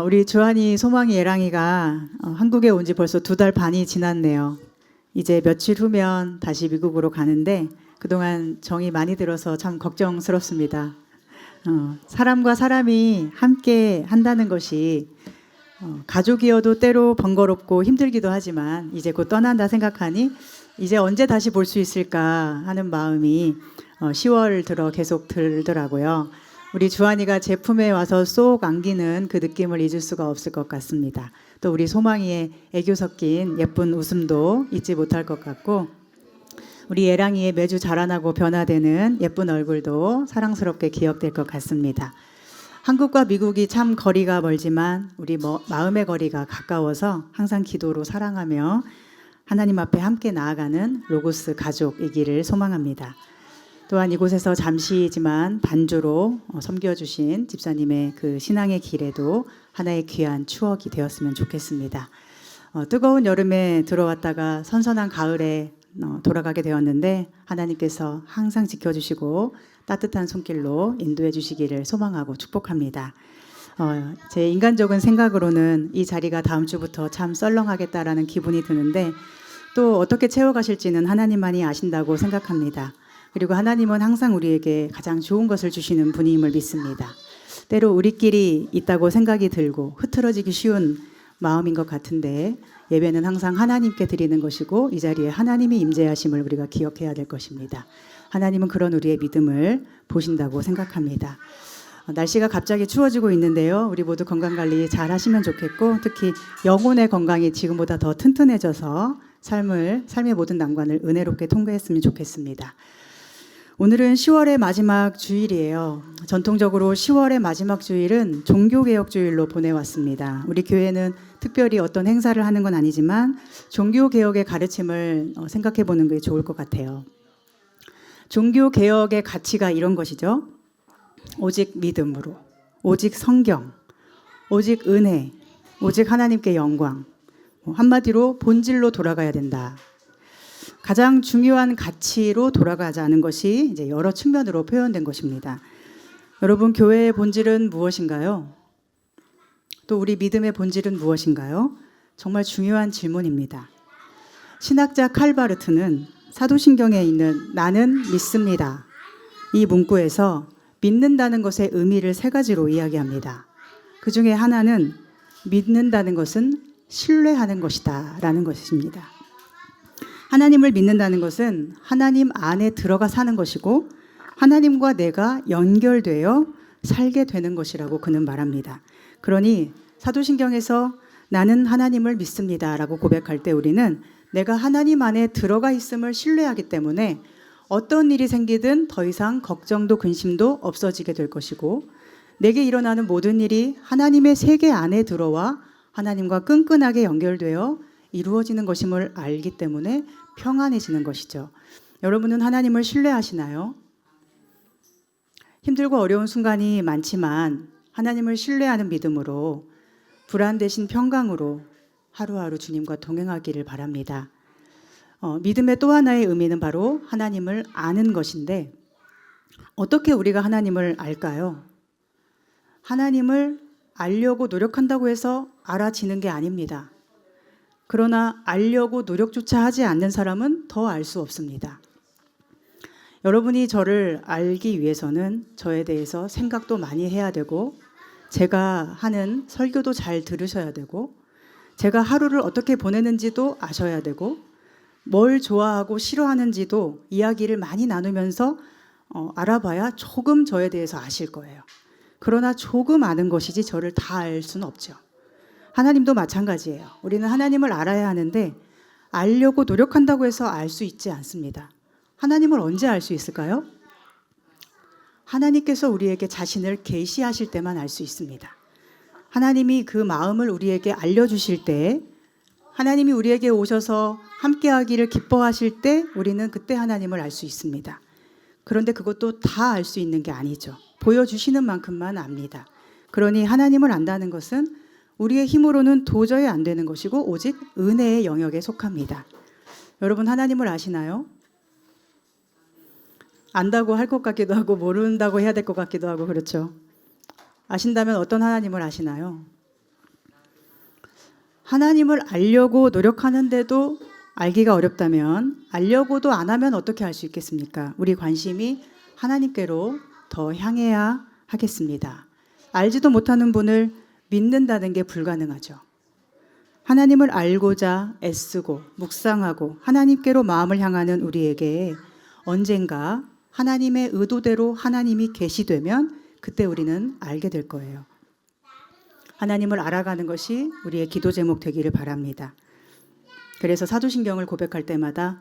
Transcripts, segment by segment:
우리 주한이 소망이 예랑이가 한국에 온 지 벌써 2달 반이 지났네요. 이제 며칠 후면 다시 미국으로 가는데 그동안 정이 많이 들어서 참 걱정스럽습니다. 사람과 사람이 함께 한다는 것이 가족이어도 때로 번거롭고 힘들기도 하지만 이제 곧 떠난다 생각하니 이제 언제 다시 볼 수 있을까 하는 마음이 10월 들어 계속 들더라고요. 우리 주한이가 제 품에 와서 쏙 안기는 그 느낌을 잊을 수가 없을 것 같습니다. 또 우리 소망이의 애교 섞인 예쁜 웃음도 잊지 못할 것 같고 우리 예랑이의 매주 자라나고 변화되는 예쁜 얼굴도 사랑스럽게 기억될 것 같습니다. 한국과 미국이 참 거리가 멀지만 우리 마음의 거리가 가까워서 항상 기도로 사랑하며 하나님 앞에 함께 나아가는 로고스 가족이기를 소망합니다. 또한 이곳에서 잠시지만 반주로 섬겨주신 집사님의 그 신앙의 길에도 하나의 귀한 추억이 되었으면 좋겠습니다. 뜨거운 여름에 들어왔다가 선선한 가을에 돌아가게 되었는데 하나님께서 항상 지켜주시고 따뜻한 손길로 인도해 주시기를 소망하고 축복합니다. 제 인간적인 생각으로는 이 자리가 다음 주부터 참 썰렁하겠다라는 기분이 드는데 또 어떻게 채워가실지는 하나님만이 아신다고 생각합니다. 그리고 하나님은 항상 우리에게 가장 좋은 것을 주시는 분임을 믿습니다. 때로 우리끼리 있다고 생각이 들고 흐트러지기 쉬운 마음인 것 같은데 예배는 항상 하나님께 드리는 것이고 이 자리에 하나님이 임재하심을 우리가 기억해야 될 것입니다. 하나님은 그런 우리의 믿음을 보신다고 생각합니다. 날씨가 갑자기 추워지고 있는데요. 우리 모두 건강관리 잘 하시면 좋겠고 특히 영혼의 건강이 지금보다 더 튼튼해져서 삶의 모든 난관을 은혜롭게 통과했으면 좋겠습니다. 오늘은 10월의 마지막 주일이에요. 전통적으로 10월의 마지막 주일은 종교개혁주일로 보내왔습니다. 우리 교회는 특별히 어떤 행사를 하는 건 아니지만 종교개혁의 가르침을 생각해 보는 게 좋을 것 같아요. 종교개혁의 가치가 이런 것이죠. 오직 믿음으로, 오직 성경, 오직 은혜, 오직 하나님께 영광. 한마디로 본질로 돌아가야 된다. 가장 중요한 가치로 돌아가자는 것이 이제 여러 측면으로 표현된 것입니다. 여러분, 교회의 본질은 무엇인가요? 또 우리 믿음의 본질은 무엇인가요? 정말 중요한 질문입니다. 신학자 칼바르트는 사도신경에 있는 나는 믿습니다. 이 문구에서 믿는다는 것의 의미를 3가지로 이야기합니다. 그 중에 하나는 믿는다는 것은 신뢰하는 것이다 라는 것입니다. 하나님을 믿는다는 것은 하나님 안에 들어가 사는 것이고 하나님과 내가 연결되어 살게 되는 것이라고 그는 말합니다. 그러니 사도신경에서 나는 하나님을 믿습니다 라고 고백할 때 우리는 내가 하나님 안에 들어가 있음을 신뢰하기 때문에 어떤 일이 생기든 더 이상 걱정도 근심도 없어지게 될 것이고 내게 일어나는 모든 일이 하나님의 세계 안에 들어와 하나님과 끈끈하게 연결되어 이루어지는 것임을 알기 때문에 평안해지는 것이죠. 여러분은 하나님을 신뢰하시나요? 힘들고 어려운 순간이 많지만 하나님을 신뢰하는 믿음으로 불안 대신 평강으로 하루하루 주님과 동행하기를 바랍니다. 믿음의 또 하나의 의미는 바로 하나님을 아는 것인데 어떻게 우리가 하나님을 알까요? 하나님을 알려고 노력한다고 해서 알아지는 게 아닙니다. 그러나 알려고 노력조차 하지 않는 사람은 더 알 수 없습니다. 여러분이 저를 알기 위해서는 저에 대해서 생각도 많이 해야 되고 제가 하는 설교도 잘 들으셔야 되고 제가 하루를 어떻게 보내는지도 아셔야 되고 뭘 좋아하고 싫어하는지도 이야기를 많이 나누면서 알아봐야 조금 저에 대해서 아실 거예요. 그러나 조금 아는 것이지 저를 다 알 수는 없죠. 하나님도 마찬가지예요. 우리는 하나님을 알아야 하는데 알려고 노력한다고 해서 알 수 있지 않습니다. 하나님을 언제 알 수 있을까요? 하나님께서 우리에게 자신을 계시하실 때만 알 수 있습니다. 하나님이 그 마음을 우리에게 알려주실 때 하나님이 우리에게 오셔서 함께하기를 기뻐하실 때 우리는 그때 하나님을 알 수 있습니다. 그런데 그것도 다 알 수 있는 게 아니죠. 보여주시는 만큼만 압니다. 그러니 하나님을 안다는 것은 우리의 힘으로는 도저히 안 되는 것이고 오직 은혜의 영역에 속합니다. 여러분 하나님을 아시나요? 안다고 할 것 같기도 하고 모른다고 해야 될 것 같기도 하고 그렇죠. 아신다면 어떤 하나님을 아시나요? 하나님을 알려고 노력하는데도 알기가 어렵다면 알려고도 안 하면 어떻게 할 수 있겠습니까? 우리 관심이 하나님께로 더 향해야 하겠습니다. 알지도 못하는 분을 믿는다는 게 불가능하죠. 하나님을 알고자 애쓰고 묵상하고 하나님께로 마음을 향하는 우리에게 언젠가 하나님의 의도대로 하나님이 계시되면 그때 우리는 알게 될 거예요. 하나님을 알아가는 것이 우리의 기도 제목 되기를 바랍니다. 그래서 사도신경을 고백할 때마다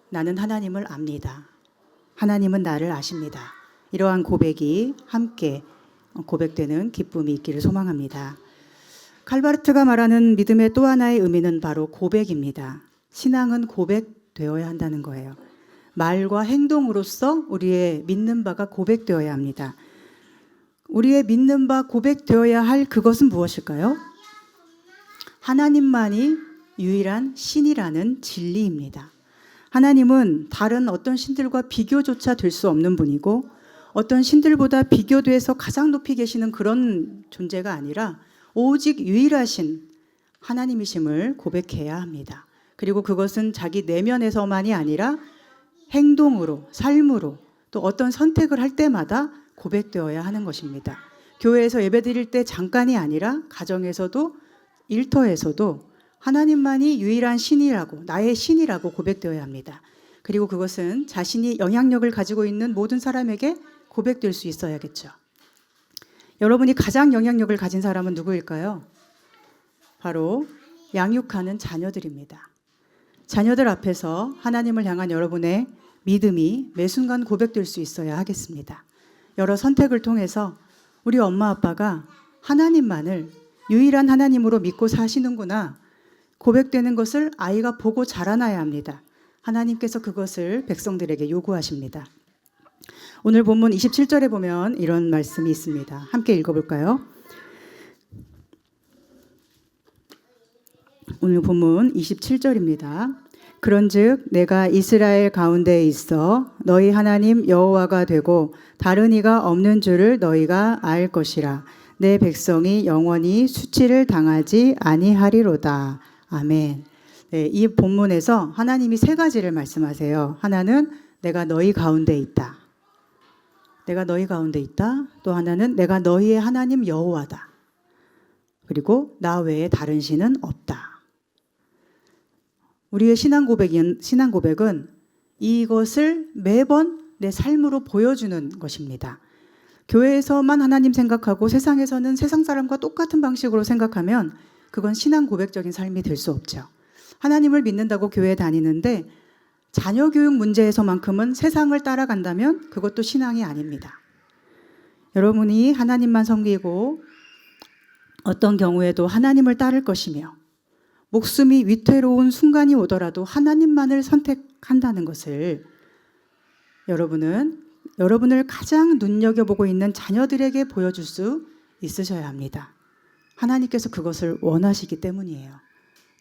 나는 하나님을 압니다. 하나님은 나를 아십니다. 이러한 고백이 함께 고백되는 기쁨이 있기를 소망합니다. 칼바르트가 말하는 믿음의 또 하나의 의미는 바로 고백입니다. 신앙은 고백되어야 한다는 거예요. 말과 행동으로써 우리의 믿는 바가 고백되어야 합니다. 우리의 믿는 바 고백되어야 할 그것은 무엇일까요? 하나님만이 유일한 신이라는 진리입니다. 하나님은 다른 어떤 신들과 비교조차 될 수 없는 분이고 어떤 신들보다 비교돼서 가장 높이 계시는 그런 존재가 아니라 오직 유일하신 하나님이심을 고백해야 합니다. 그리고 그것은 자기 내면에서만이 아니라 행동으로, 삶으로 또 어떤 선택을 할 때마다 고백되어야 하는 것입니다. 교회에서 예배드릴 때 잠깐이 아니라 가정에서도 일터에서도 하나님만이 유일한 신이라고, 나의 신이라고 고백되어야 합니다. 그리고 그것은 자신이 영향력을 가지고 있는 모든 사람에게 고백될 수 있어야겠죠. 여러분이 가장 영향력을 가진 사람은 누구일까요? 바로 양육하는 자녀들입니다. 자녀들 앞에서 하나님을 향한 여러분의 믿음이 매 순간 고백될 수 있어야 하겠습니다. 여러 선택을 통해서 우리 엄마 아빠가 하나님만을 유일한 하나님으로 믿고 사시는구나 고백되는 것을 아이가 보고 자라나야 합니다. 하나님께서 그것을 백성들에게 요구하십니다. 오늘 본문 27절에 보면 이런 말씀이 있습니다. 함께 읽어볼까요? 오늘 본문 27절입니다. 그런즉 내가 이스라엘 가운데에 있어 너희 하나님 여호와가 되고 다른 이가 없는 줄을 너희가 알 것이라. 내 백성이 영원히 수치를 당하지 아니하리로다. 아멘. 네, 이 본문에서 하나님이 세 가지를 말씀하세요. 하나는 내가 너희 가운데 있다. 내가 너희 가운데 있다. 또 하나는 내가 너희의 하나님 여호와다. 그리고 나 외에 다른 신은 없다. 우리의 신앙 고백은 이것을 매번 내 삶으로 보여주는 것입니다. 교회에서만 하나님 생각하고 세상에서는 세상 사람과 똑같은 방식으로 생각하면 그건 신앙 고백적인 삶이 될 수 없죠. 하나님을 믿는다고 교회에 다니는데 자녀 교육 문제에서만큼은 세상을 따라간다면 그것도 신앙이 아닙니다. 여러분이 하나님만 섬기고 어떤 경우에도 하나님을 따를 것이며 목숨이 위태로운 순간이 오더라도 하나님만을 선택한다는 것을 여러분을 가장 눈여겨보고 있는 자녀들에게 보여줄 수 있으셔야 합니다. 하나님께서 그것을 원하시기 때문이에요.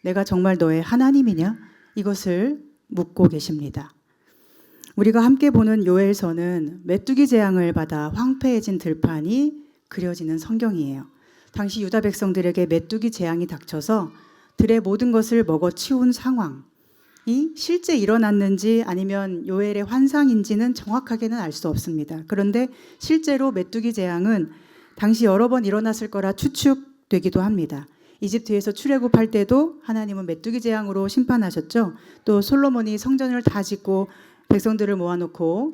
내가 정말 너의 하나님이냐? 이것을 묻고 계십니다. 우리가 함께 보는 요엘서는 메뚜기 재앙을 받아 황폐해진 들판이 그려지는 성경이에요. 당시 유다 백성들에게 메뚜기 재앙이 닥쳐서 들의 모든 것을 먹어치운 상황이 실제 일어났는지 아니면 요엘의 환상인지는 정확하게는 알 수 없습니다. 그런데 실제로 메뚜기 재앙은 당시 여러 번 일어났을 거라 추측되기도 합니다. 이집트에서 출애굽할 때도 하나님은 메뚜기 재앙으로 심판하셨죠. 또 솔로몬이 성전을 다 짓고 백성들을 모아놓고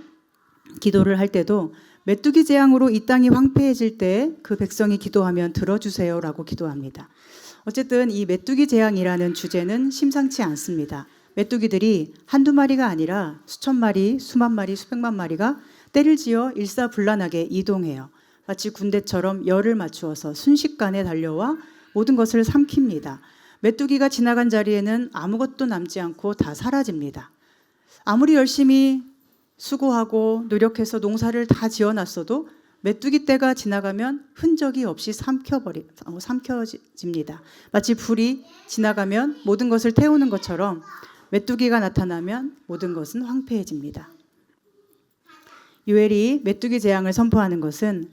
기도를 할 때도 메뚜기 재앙으로 이 땅이 황폐해질 때 그 백성이 기도하면 들어주세요라고 기도합니다. 어쨌든 이 메뚜기 재앙이라는 주제는 심상치 않습니다. 메뚜기들이 한두 마리가 아니라 수천 마리, 수만 마리, 수백만 마리가 때를 지어 일사불란하게 이동해요. 마치 군대처럼 열을 맞추어서 순식간에 달려와 모든 것을 삼킵니다. 메뚜기가 지나간 자리에는 아무것도 남지 않고 다 사라집니다. 아무리 열심히 수고하고 노력해서 농사를 다 지어놨어도 메뚜기 떼가 지나가면 흔적이 없이 삼켜집니다. 마치 불이 지나가면 모든 것을 태우는 것처럼 메뚜기가 나타나면 모든 것은 황폐해집니다. 요엘이 메뚜기 재앙을 선포하는 것은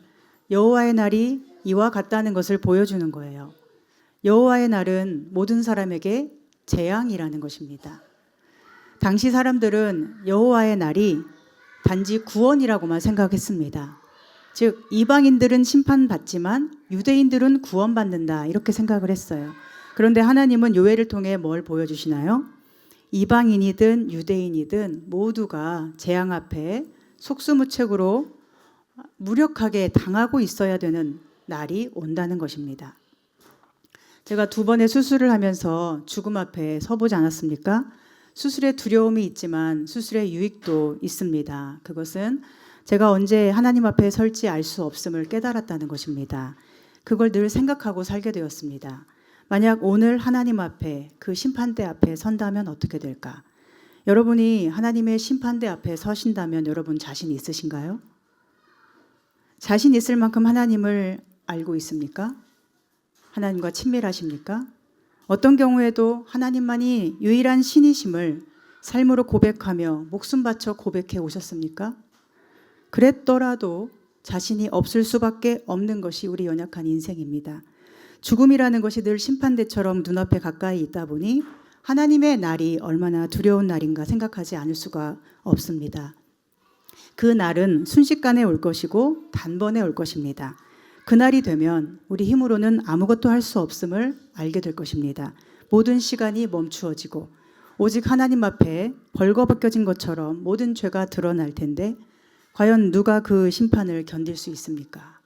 여호와의 날이 이와 같다는 것을 보여주는 거예요. 여호와의 날은 모든 사람에게 재앙이라는 것입니다. 당시 사람들은 여호와의 날이 단지 구원이라고만 생각했습니다. 즉 이방인들은 심판받지만 유대인들은 구원받는다 이렇게 생각을 했어요. 그런데 하나님은 요엘을 통해 뭘 보여주시나요? 이방인이든 유대인이든 모두가 재앙 앞에 속수무책으로 무력하게 당하고 있어야 되는 날이 온다는 것입니다. 제가 2번의 수술을 하면서 죽음 앞에 서보지 않았습니까? 수술에 두려움이 있지만 수술의 유익도 있습니다. 그것은 제가 언제 하나님 앞에 설지 알 수 없음을 깨달았다는 것입니다. 그걸 늘 생각하고 살게 되었습니다. 만약 오늘 하나님 앞에 그 심판대 앞에 선다면 어떻게 될까? 여러분이 하나님의 심판대 앞에 서신다면 여러분 자신 있으신가요? 자신 있을 만큼 하나님을 알고 있습니까? 하나님과 친밀하십니까? 어떤 경우에도 하나님만이 유일한 신이심을 삶으로 고백하며 목숨 바쳐 고백해 오셨습니까? 그랬더라도 자신이 없을 수밖에 없는 것이 우리 연약한 인생입니다. 죽음이라는 것이 늘 심판대처럼 눈앞에 가까이 있다 보니 하나님의 날이 얼마나 두려운 날인가 생각하지 않을 수가 없습니다. 그 날은 순식간에 올 것이고 단번에 올 것입니다. 그날이 되면 우리 힘으로는 아무것도 할 수 없음을 알게 될 것입니다. 모든 시간이 멈추어지고 오직 하나님 앞에 벌거벗겨진 것처럼 모든 죄가 드러날 텐데 과연 누가 그 심판을 견딜 수 있습니까?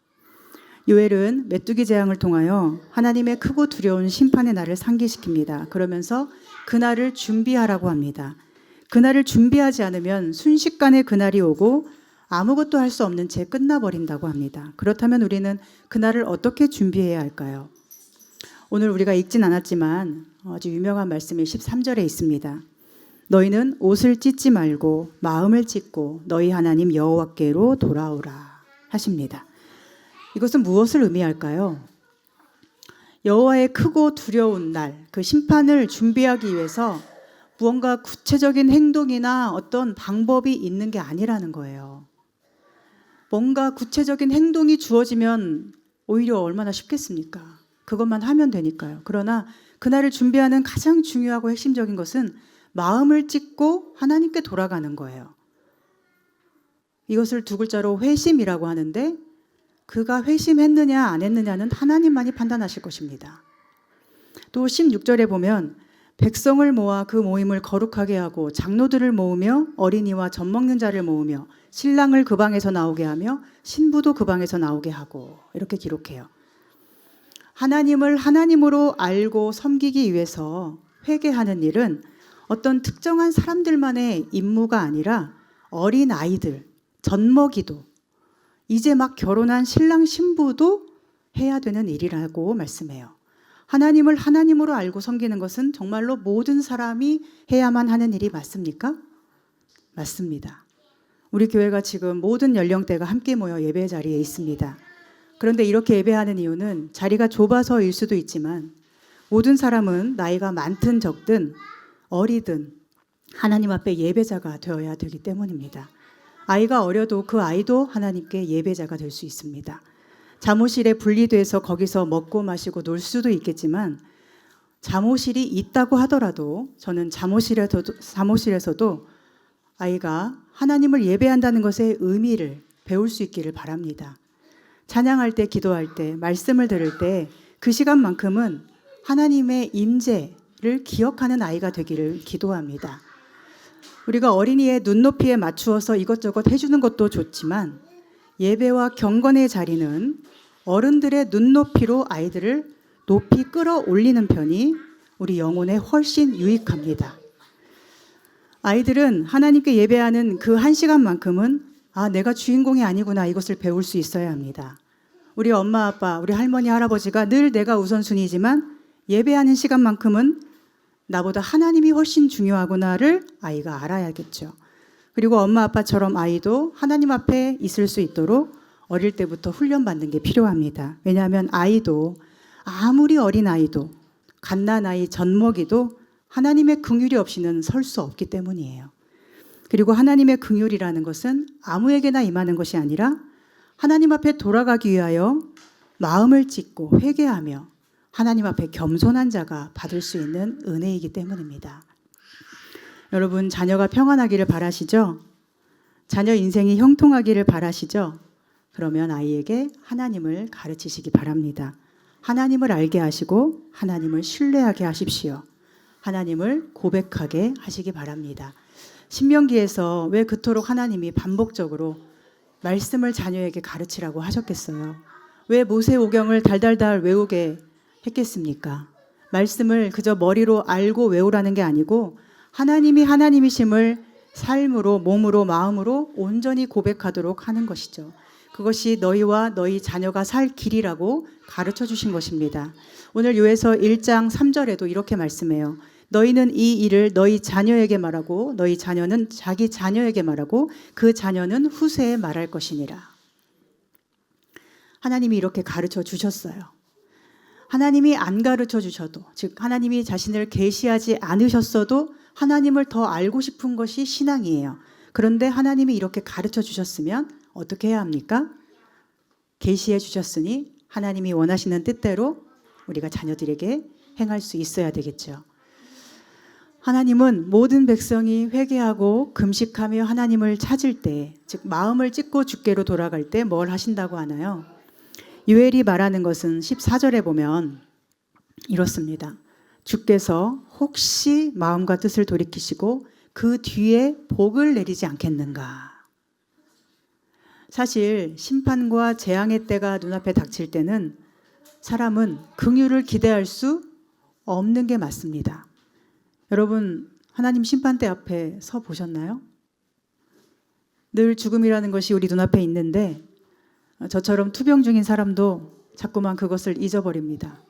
요엘은 메뚜기 재앙을 통하여 하나님의 크고 두려운 심판의 날을 상기시킵니다. 그러면서 그날을 준비하라고 합니다. 그날을 준비하지 않으면 순식간에 그날이 오고 아무것도 할 수 없는 채 끝나버린다고 합니다. 그렇다면 우리는 그날을 어떻게 준비해야 할까요? 오늘 우리가 읽진 않았지만 아주 유명한 말씀이 13절에 있습니다. 너희는 옷을 찢지 말고 마음을 찢고 너희 하나님 여호와께로 돌아오라 하십니다. 이것은 무엇을 의미할까요? 여호와의 크고 두려운 날, 그 심판을 준비하기 위해서 무언가 구체적인 행동이나 어떤 방법이 있는 게 아니라는 거예요. 뭔가 구체적인 행동이 주어지면 오히려 얼마나 쉽겠습니까? 그것만 하면 되니까요. 그러나 그날을 준비하는 가장 중요하고 핵심적인 것은 마음을 찢고 하나님께 돌아가는 거예요. 이것을 2글자로 회심이라고 하는데 그가 회심했느냐 안 했느냐는 하나님만이 판단하실 것입니다. 또 16절에 보면 백성을 모아 그 모임을 거룩하게 하고 장로들을 모으며 어린이와 젖 먹는 자를 모으며 신랑을 그 방에서 나오게 하며 신부도 그 방에서 나오게 하고 이렇게 기록해요. 하나님을 하나님으로 알고 섬기기 위해서 회개하는 일은 어떤 특정한 사람들만의 임무가 아니라 어린 아이들, 젖먹이도 이제 막 결혼한 신랑 신부도 해야 되는 일이라고 말씀해요. 하나님을 하나님으로 알고 섬기는 것은 정말로 모든 사람이 해야만 하는 일이 맞습니까? 맞습니다. 우리 교회가 지금 모든 연령대가 함께 모여 예배 자리에 있습니다. 그런데 이렇게 예배하는 이유는 자리가 좁아서일 수도 있지만 모든 사람은 나이가 많든 적든 어리든 하나님 앞에 예배자가 되어야 되기 때문입니다. 아이가 어려도 그 아이도 하나님께 예배자가 될 수 있습니다. 잠옷실에 분리돼서 거기서 먹고 마시고 놀 수도 있겠지만 잠옷실이 있다고 하더라도 저는 잠옷실에서도 아이가 하나님을 예배한다는 것의 의미를 배울 수 있기를 바랍니다. 찬양할 때, 기도할 때, 말씀을 들을 때 그 시간만큼은 하나님의 임재를 기억하는 아이가 되기를 기도합니다. 우리가 어린이의 눈높이에 맞추어서 이것저것 해주는 것도 좋지만 예배와 경건의 자리는 어른들의 눈높이로 아이들을 높이 끌어올리는 편이 우리 영혼에 훨씬 유익합니다. 아이들은 하나님께 예배하는 그 1시간만큼은 내가 주인공이 아니구나 이것을 배울 수 있어야 합니다. 우리 엄마 아빠, 우리 할머니 할아버지가 늘 내가 우선순위지만 예배하는 시간만큼은 나보다 하나님이 훨씬 중요하구나를 아이가 알아야겠죠. 그리고 엄마 아빠처럼 아이도 하나님 앞에 있을 수 있도록 어릴 때부터 훈련받는 게 필요합니다. 왜냐하면 아이도 아무리 어린 아이도 갓난아이 젖먹이도 하나님의 긍휼이 없이는 설 수 없기 때문이에요. 그리고 하나님의 긍휼이라는 것은 아무에게나 임하는 것이 아니라 하나님 앞에 돌아가기 위하여 마음을 찢고 회개하며 하나님 앞에 겸손한 자가 받을 수 있는 은혜이기 때문입니다. 여러분, 자녀가 평안하기를 바라시죠? 자녀 인생이 형통하기를 바라시죠? 그러면 아이에게 하나님을 가르치시기 바랍니다. 하나님을 알게 하시고 하나님을 신뢰하게 하십시오. 하나님을 고백하게 하시기 바랍니다. 신명기에서 왜 그토록 하나님이 반복적으로 말씀을 자녀에게 가르치라고 하셨겠어요? 왜 모세오경을 달달달 외우게 했겠습니까? 말씀을 그저 머리로 알고 외우라는 게 아니고 하나님이 하나님이심을 삶으로, 몸으로, 마음으로 온전히 고백하도록 하는 것이죠. 그것이 너희와 너희 자녀가 살 길이라고 가르쳐 주신 것입니다. 오늘 요에서 1장 3절에도 이렇게 말씀해요. 너희는 이 일을 너희 자녀에게 말하고 너희 자녀는 자기 자녀에게 말하고 그 자녀는 후세에 말할 것이니라. 하나님이 이렇게 가르쳐 주셨어요. 하나님이 안 가르쳐 주셔도, 즉 하나님이 자신을 계시하지 않으셨어도 하나님을 더 알고 싶은 것이 신앙이에요. 그런데 하나님이 이렇게 가르쳐 주셨으면 어떻게 해야 합니까? 계시해 주셨으니 하나님이 원하시는 뜻대로 우리가 자녀들에게 행할 수 있어야 되겠죠. 하나님은 모든 백성이 회개하고 금식하며 하나님을 찾을 때, 즉 마음을 찢고 주께로 돌아갈 때 뭘 하신다고 하나요? 요엘이 말하는 것은 14절에 보면 이렇습니다. 주께서 혹시 마음과 뜻을 돌이키시고 그 뒤에 복을 내리지 않겠는가? 사실 심판과 재앙의 때가 눈앞에 닥칠 때는 사람은 긍휼을 기대할 수 없는 게 맞습니다. 여러분, 하나님 심판대 앞에 서 보셨나요? 늘 죽음이라는 것이 우리 눈앞에 있는데 저처럼 투병 중인 사람도 자꾸만 그것을 잊어버립니다.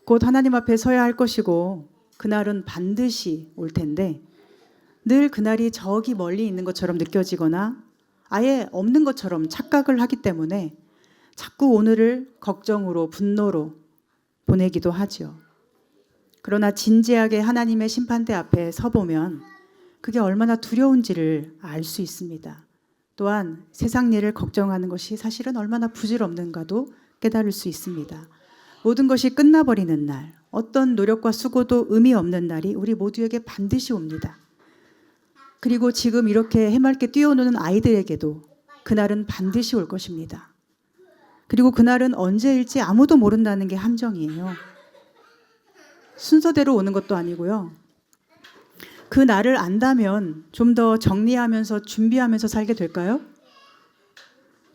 곧 하나님 앞에 서야 할 것이고 그날은 반드시 올 텐데 늘 그날이 저기 멀리 있는 것처럼 느껴지거나 아예 없는 것처럼 착각을 하기 때문에 자꾸 오늘을 걱정으로 분노로 보내기도 하죠. 그러나 진지하게 하나님의 심판대 앞에 서보면 그게 얼마나 두려운지를 알 수 있습니다. 또한 세상 일을 걱정하는 것이 사실은 얼마나 부질없는가도 깨달을 수 있습니다. 모든 것이 끝나버리는 날, 어떤 노력과 수고도 의미 없는 날이 우리 모두에게 반드시 옵니다. 그리고 지금 이렇게 해맑게 뛰어노는 아이들에게도 그날은 반드시 올 것입니다. 그리고 그날은 언제일지 아무도 모른다는 게 함정이에요. 순서대로 오는 것도 아니고요. 그 날을 안다면 좀 더 정리하면서 준비하면서 살게 될까요?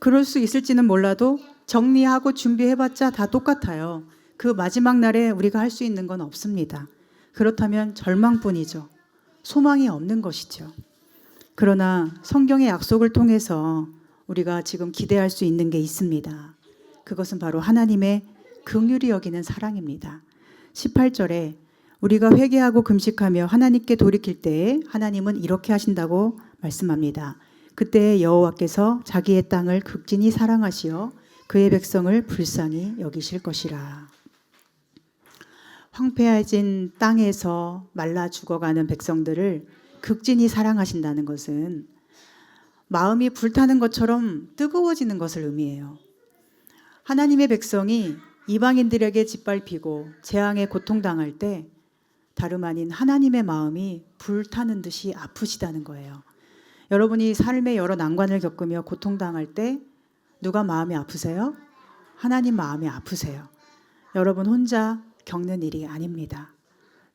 그럴 수 있을지는 몰라도 정리하고 준비해봤자 다 똑같아요. 그 마지막 날에 우리가 할 수 있는 건 없습니다. 그렇다면 절망뿐이죠. 소망이 없는 것이죠. 그러나 성경의 약속을 통해서 우리가 지금 기대할 수 있는 게 있습니다. 그것은 바로 하나님의 긍휼히 여기는 사랑입니다. 18절에 우리가 회개하고 금식하며 하나님께 돌이킬 때에 하나님은 이렇게 하신다고 말씀합니다. 그때 여호와께서 자기의 땅을 극진히 사랑하시어 그의 백성을 불쌍히 여기실 것이라. 황폐해진 땅에서 말라 죽어가는 백성들을 극진히 사랑하신다는 것은 마음이 불타는 것처럼 뜨거워지는 것을 의미해요. 하나님의 백성이 이방인들에게 짓밟히고 재앙에 고통당할 때 다름 아닌 하나님의 마음이 불타는 듯이 아프시다는 거예요. 여러분이 삶의 여러 난관을 겪으며 고통당할 때 누가 마음이 아프세요? 하나님 마음이 아프세요. 여러분 혼자 겪는 일이 아닙니다.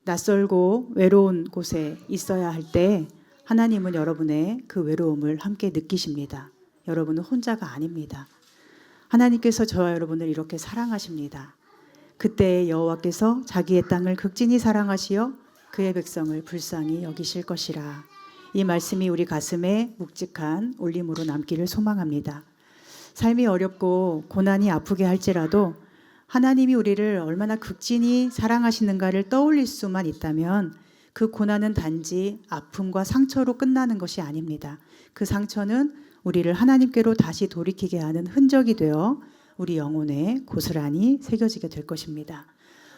낯설고 외로운 곳에 있어야 할 때 하나님은 여러분의 그 외로움을 함께 느끼십니다. 여러분은 혼자가 아닙니다. 하나님께서 저와 여러분을 이렇게 사랑하십니다. 그때 여호와께서 자기의 땅을 극진히 사랑하시어 그의 백성을 불쌍히 여기실 것이라. 이 말씀이 우리 가슴에 묵직한 울림으로 남기를 소망합니다. 삶이 어렵고 고난이 아프게 할지라도 하나님이 우리를 얼마나 극진히 사랑하시는가를 떠올릴 수만 있다면 그 고난은 단지 아픔과 상처로 끝나는 것이 아닙니다. 그 상처는 우리를 하나님께로 다시 돌이키게 하는 흔적이 되어 우리 영혼에 고스란히 새겨지게 될 것입니다.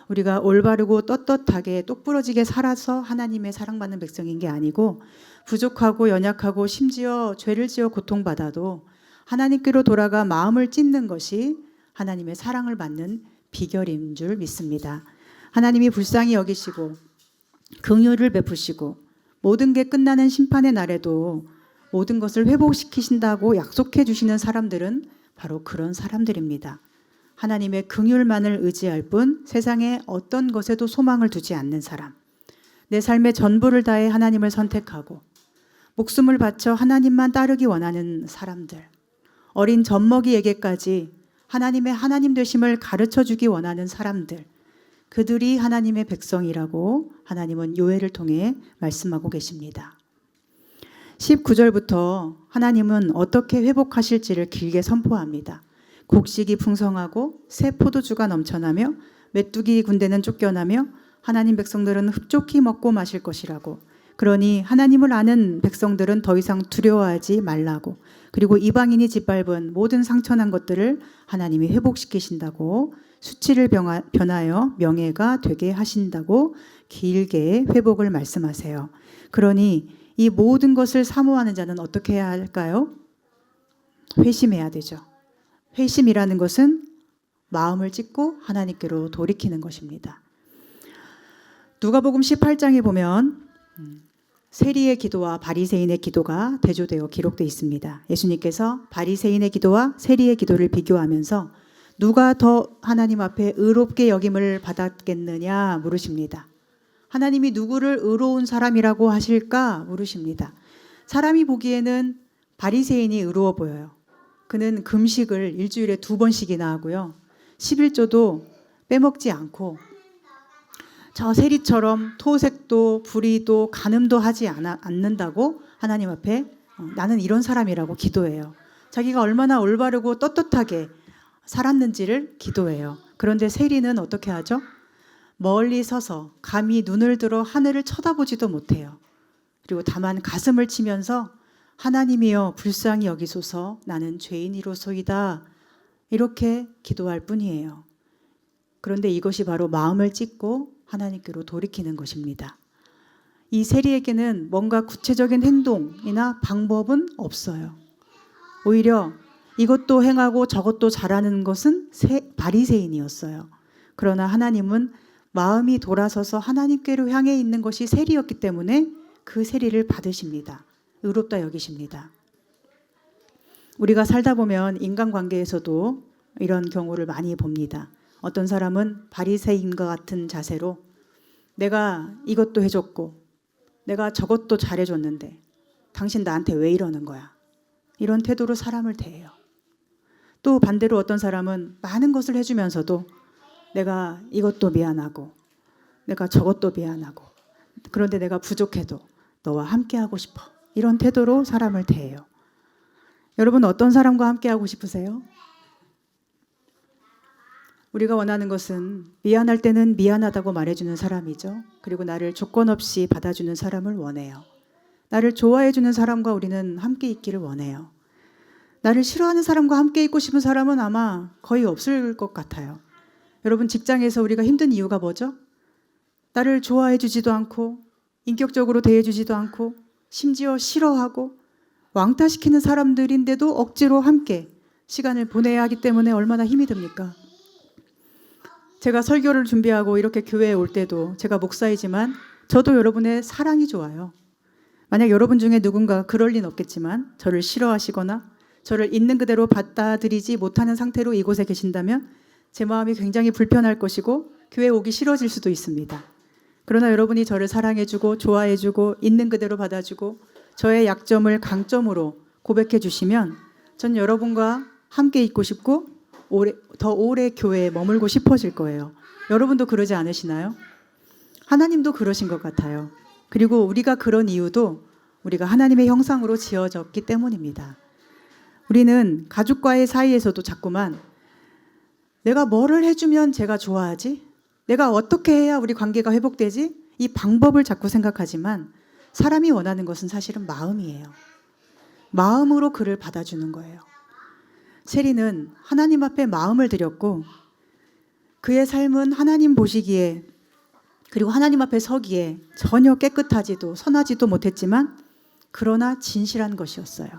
우리가 올바르고 떳떳하게 똑부러지게 살아서 하나님의 사랑받는 백성인 게 아니고 부족하고 연약하고 심지어 죄를 지어 고통받아도 하나님께로 돌아가 마음을 찢는 것이 하나님의 사랑을 받는 비결인 줄 믿습니다. 하나님이 불쌍히 여기시고 긍휼을 베푸시고 모든 게 끝나는 심판의 날에도 모든 것을 회복시키신다고 약속해 주시는 사람들은 바로 그런 사람들입니다. 하나님의 긍휼만을 의지할 뿐 세상에 어떤 것에도 소망을 두지 않는 사람. 내 삶의 전부를 다해 하나님을 선택하고 목숨을 바쳐 하나님만 따르기 원하는 사람들. 어린 젖먹이에게까지 하나님의 하나님 되심을 가르쳐 주기 원하는 사람들. 그들이 하나님의 백성이라고 하나님은 요엘을 통해 말씀하고 계십니다. 19절부터 하나님은 어떻게 회복하실지를 길게 선포합니다. 곡식이 풍성하고 새 포도주가 넘쳐나며 메뚜기 군대는 쫓겨나며 하나님 백성들은 흡족히 먹고 마실 것이라고. 그러니 하나님을 아는 백성들은 더 이상 두려워하지 말라고. 그리고 이방인이 짓밟은 모든 상처난 것들을 하나님이 회복시키신다고. 수치를 변하여 명예가 되게 하신다고 길게 회복을 말씀하세요. 그러니 이 모든 것을 사모하는 자는 어떻게 해야 할까요? 회심해야 되죠. 회심이라는 것은 마음을 찢고 하나님께로 돌이키는 것입니다. 누가복음 18장에 보면 세리의 기도와 바리새인의 기도가 대조되어 기록되어 있습니다. 예수님께서 바리새인의 기도와 세리의 기도를 비교하면서 누가 더 하나님 앞에 의롭게 여김을 받았겠느냐 물으십니다. 하나님이 누구를 의로운 사람이라고 하실까 물으십니다. 사람이 보기에는 바리새인이 의로워 보여요. 그는 금식을 일주일에 2번씩이나 하고요. 11조도 빼먹지 않고 저 세리처럼 토색도 불의도 간음도 하지 않는다고 하나님 앞에 나는 이런 사람이라고 기도해요. 자기가 얼마나 올바르고 떳떳하게 살았는지를 기도해요. 그런데 세리는 어떻게 하죠? 멀리 서서 감히 눈을 들어 하늘을 쳐다보지도 못해요. 그리고 다만 가슴을 치면서 하나님이여 불쌍히 여기소서 나는 죄인이로소이다 이렇게 기도할 뿐이에요. 그런데 이것이 바로 마음을 찢고 하나님께로 돌이키는 것입니다. 이 세리에게는 뭔가 구체적인 행동이나 방법은 없어요. 오히려 이것도 행하고 저것도 잘하는 것은 바리새인이었어요. 그러나 하나님은 마음이 돌아서서 하나님께로 향해 있는 것이 세리였기 때문에 그 세리를 받으십니다. 의롭다 여기십니다. 우리가 살다 보면 인간관계에서도 이런 경우를 많이 봅니다. 어떤 사람은 바리새인과 같은 자세로 내가 이것도 해줬고 내가 저것도 잘해줬는데 당신 나한테 왜 이러는 거야? 이런 태도로 사람을 대해요. 또 반대로 어떤 사람은 많은 것을 해주면서도 내가 이것도 미안하고 내가 저것도 미안하고 그런데 내가 부족해도 너와 함께하고 싶어. 이런 태도로 사람을 대해요. 여러분 어떤 사람과 함께하고 싶으세요? 우리가 원하는 것은 미안할 때는 미안하다고 말해주는 사람이죠. 그리고 나를 조건 없이 받아주는 사람을 원해요. 나를 좋아해주는 사람과 우리는 함께 있기를 원해요. 나를 싫어하는 사람과 함께 있고 싶은 사람은 아마 거의 없을 것 같아요. 여러분 직장에서 우리가 힘든 이유가 뭐죠? 나를 좋아해주지도 않고 인격적으로 대해주지도 않고 심지어 싫어하고 왕따시키는 사람들인데도 억지로 함께 시간을 보내야 하기 때문에 얼마나 힘이 듭니까? 제가 설교를 준비하고 이렇게 교회에 올 때도 제가 목사이지만 저도 여러분의 사랑이 좋아요. 만약 여러분 중에 누군가 그럴 리는 없겠지만 저를 싫어하시거나 저를 있는 그대로 받아들이지 못하는 상태로 이곳에 계신다면 제 마음이 굉장히 불편할 것이고 교회에 오기 싫어질 수도 있습니다. 그러나 여러분이 저를 사랑해주고 좋아해주고 있는 그대로 받아주고 저의 약점을 강점으로 고백해 주시면 전 여러분과 함께 있고 싶고 더 오래 교회에 머물고 싶어질 거예요. 여러분도 그러지 않으시나요? 하나님도 그러신 것 같아요. 그리고 우리가 그런 이유도 우리가 하나님의 형상으로 지어졌기 때문입니다. 우리는 가족과의 사이에서도 자꾸만 내가 뭐를 해주면 제가 좋아하지? 내가 어떻게 해야 우리 관계가 회복되지? 이 방법을 자꾸 생각하지만 사람이 원하는 것은 사실은 마음이에요. 마음으로 그를 받아주는 거예요. 세리는 하나님 앞에 마음을 드렸고 그의 삶은 하나님 보시기에 그리고 하나님 앞에 서기에 전혀 깨끗하지도 선하지도 못했지만 그러나 진실한 것이었어요.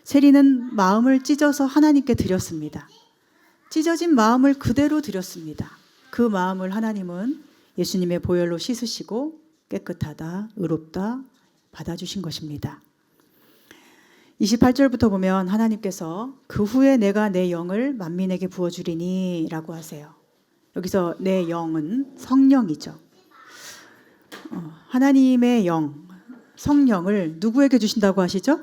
세리는 마음을 찢어서 하나님께 드렸습니다. 찢어진 마음을 그대로 드렸습니다. 그 마음을 하나님은 예수님의 보혈로 씻으시고 깨끗하다, 의롭다 받아주신 것입니다. 28절부터 보면 하나님께서 그 후에 내가 내 영을 만민에게 부어주리니 라고 하세요. 여기서 내 영은 성령이죠. 하나님의 영, 성령을 누구에게 주신다고 하시죠?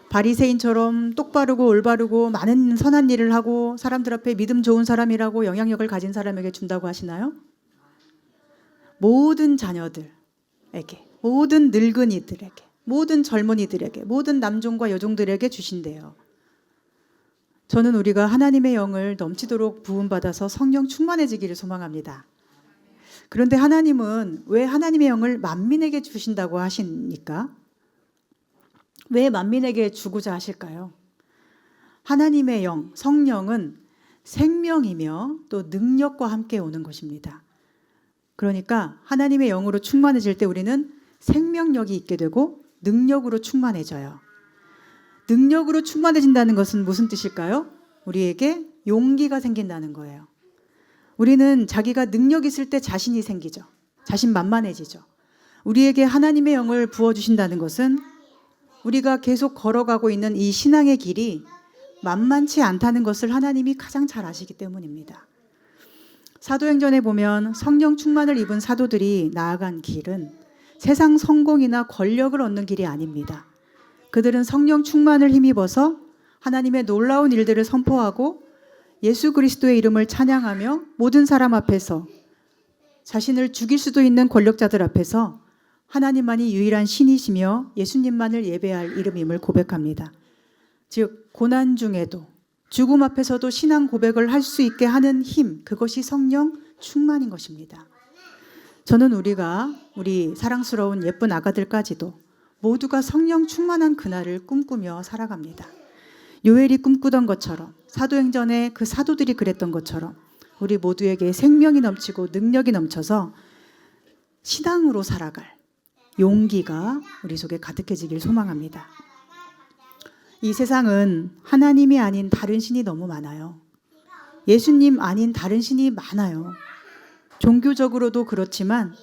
바리새인처럼 똑바르고 올바르고 많은 선한 일을 하고 사람들 앞에 믿음 좋은 사람이라고 영향력을 가진 사람에게 준다고 하시나요? 모든 자녀들에게, 모든 늙은이들에게, 모든 젊은이들에게, 모든 남종과 여종들에게 주신대요. 저는 우리가 하나님의 영을 넘치도록 부음받아서 성령 충만해지기를 소망합니다. 그런데 하나님은 왜 하나님의 영을 만민에게 주신다고 하십니까? 왜 만민에게 주고자 하실까요? 하나님의 영, 성령은 생명이며 또 능력과 함께 오는 것입니다. 그러니까 하나님의 영으로 충만해질 때 우리는 생명력이 있게 되고 능력으로 충만해져요. 능력으로 충만해진다는 것은 무슨 뜻일까요? 우리에게 용기가 생긴다는 거예요. 우리는 자기가 능력 있을 때 자신이 생기죠. 자신만만해지죠. 우리에게 하나님의 영을 부어주신다는 것은 우리가 계속 걸어가고 있는 이 신앙의 길이 만만치 않다는 것을 하나님이 가장 잘 아시기 때문입니다. 사도행전에 보면 성령 충만을 입은 사도들이 나아간 길은 세상 성공이나 권력을 얻는 길이 아닙니다. 그들은 성령 충만을 힘입어서 하나님의 놀라운 일들을 선포하고 예수 그리스도의 이름을 찬양하며 모든 사람 앞에서 자신을 죽일 수도 있는 권력자들 앞에서 하나님만이 유일한 신이시며 예수님만을 예배할 이름임을 고백합니다. 즉 고난 중에도 죽음 앞에서도 신앙 고백을 할 수 있게 하는 힘, 그것이 성령 충만인 것입니다. 저는 우리 사랑스러운 예쁜 아가들까지도 모두가 성령 충만한 그날을 꿈꾸며 살아갑니다. 요엘이 꿈꾸던 것처럼 사도행전에 그 사도들이 그랬던 것처럼 우리 모두에게 생명이 넘치고 능력이 넘쳐서 신앙으로 살아갈 용기가 우리 속에 가득해지길 소망합니다. 이 세상은 하나님이 아닌 다른 신이 너무 많아요. 예수님 아닌 다른 신이 많아요. 종교적으로도 그렇지만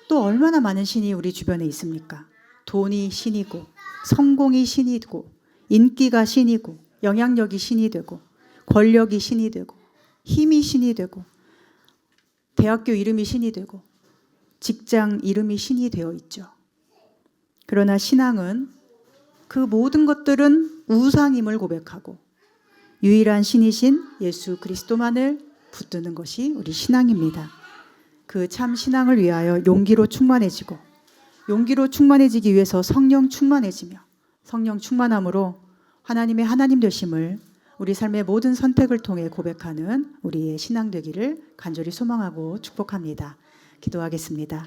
또 얼마나 많은 신이 우리 주변에 있습니까? 돈이 신이고 성공이 신이고 인기가 신이고 영향력이 신이 되고 권력이 신이 되고 힘이 신이 되고 대학교 이름이 신이 되고 직장 이름이 신이 되어 있죠. 그러나 신앙은 그 모든 것들은 우상임을 고백하고 유일한 신이신 예수 그리스도만을 붙드는 것이 우리 신앙입니다. 그 참 신앙을 위하여 용기로 충만해지고 용기로 충만해지기 위해서 성령 충만해지며 성령 충만함으로 하나님의 하나님 되심을 우리 삶의 모든 선택을 통해 고백하는 우리의 신앙 되기를 간절히 소망하고 축복합니다. 기도하겠습니다.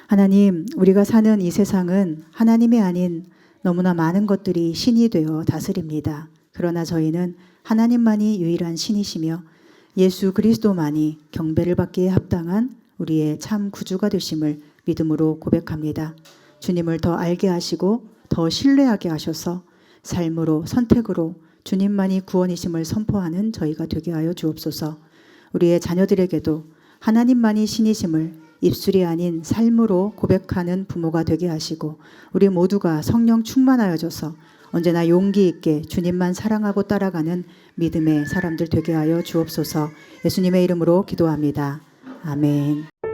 하나님, 우리가 사는 이 세상은 하나님이 아닌 너무나 많은 것들이 신이 되어 다스립니다. 그러나 저희는 하나님만이 유일한 신이시며 예수 그리스도만이 경배를 받기에 합당한 우리의 참 구주가 되심을 믿음으로 고백합니다. 주님을 더 알게 하시고 더 신뢰하게 하셔서 삶으로 선택으로 주님만이 구원이심을 선포하는 저희가 되게 하여 주옵소서. 우리의 자녀들에게도 하나님만이 신이심을 입술이 아닌 삶으로 고백하는 부모가 되게 하시고 우리 모두가 성령 충만하여져서 언제나 용기 있게 주님만 사랑하고 따라가는 믿음의 사람들 되게 하여 주옵소서. 예수님의 이름으로 기도합니다. 아멘.